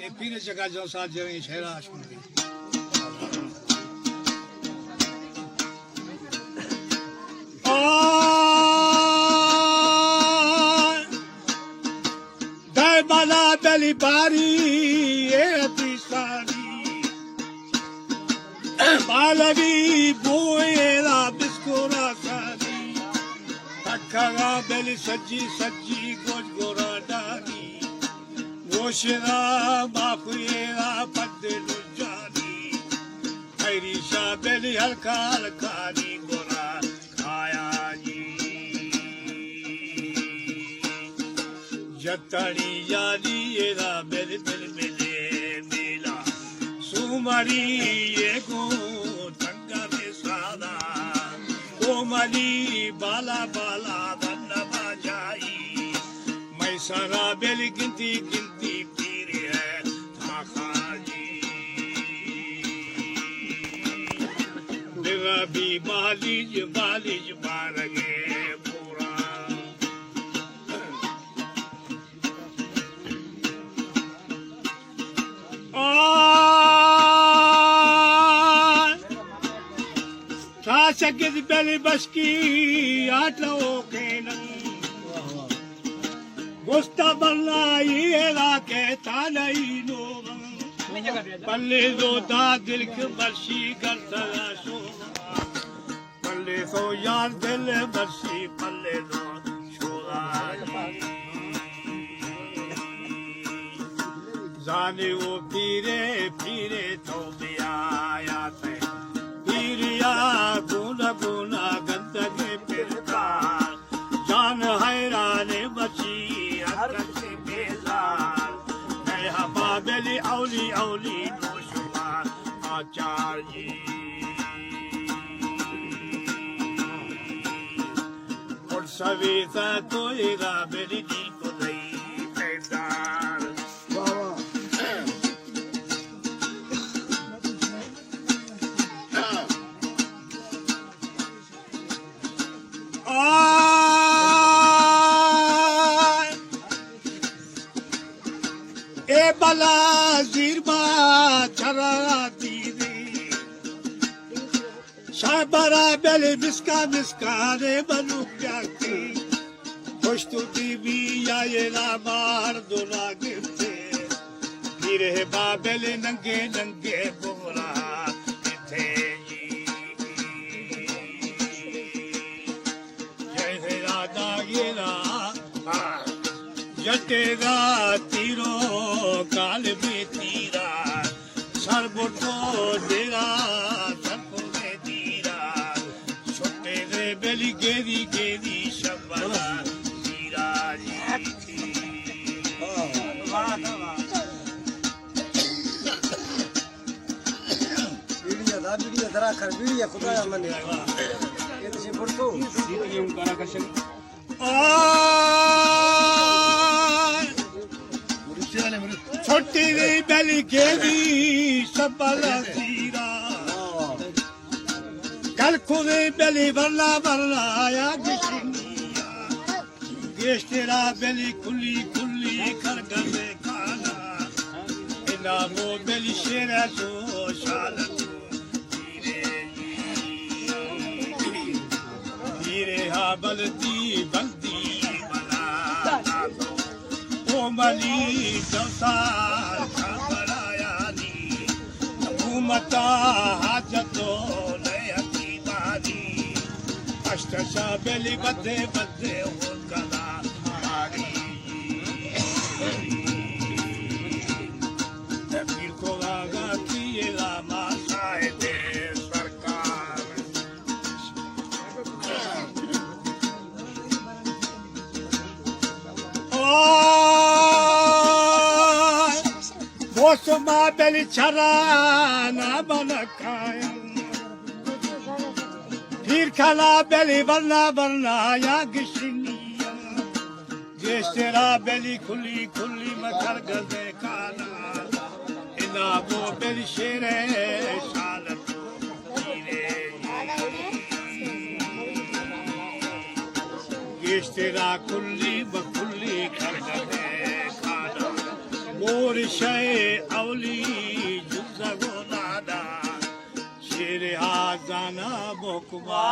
ए पीर जगह जो साथ जवे शहरा आशमुंदी दाई बाला बेली बारी ए अति सारी बालवी बोएरा बिस्कोरा सारी तक्का बेली सज्जी सज्जी गोज गोरा डाली गोशरा बापुएरा पद्दे लुजानी खैरीशा बेली हल्का हल्का नी गोरा खाया जी जतड़ी याली एरा बेली बेली बेली मेला सुमारी ये गो तंगा में सादा कोमली बाला बाला बन्ना बाजाई मैं सारा बेली गिनती गिनती पीर है थाखा जी मेरा भी बालिज बालिज बारगे पूरा Sakit beli baski atla okenan Gusta balla yela ke tanai no palle do da dil ke barshi garta so palle so yaar dil barshi palle do shoda zane o pire pire to biya te piriya guna guna gandage pirta jaan hairane bachi atak se bezar hai haba beli auli auli no shuma acharji aur savita toira beli ji ko dai pedar ए बला जीरबा चराती रे शाबरा बेले बिस्का बिस्का रे बलू प्याती खुश तो बीबी या ये Lamar दोला गिरते फिर है बाबेले नंगे नंगे बोला इथे जय राधा ये रा जटेगा तीरो काल में तीरा सरबोटो डेरा सरको में तीरा छोटे रे बेली गेरी गेरी शबला तीरा जी वीडियो जरा कर वीडियो खुदा मने ये से फोटो ये उनका कशन छोटी री बेली गेरी सबला सीरा कल खुदे बेली बरला बरला या गिशिनिया गेस्टेरा बेली खुली खुली कर गले खाना इना वो बेली शेरा जो शालत धीरे हा बलती बलती बला Omali Josar Kabarayani Umata Hajato Layati Badi Ashtasha Beli Bade Bade Hokala Hari Tafir Kogaga Kiyela Masaide Sarkar Osma beli charana banakaya Phir khala beli varna varna ya gishniya Gestera beli khuli khuli makhar gaze kana Ina bo beli shere shalat Gestera khuli khuli khar gaze kana मोरशे अवली जुगोनादा शेर आजाना बोकबा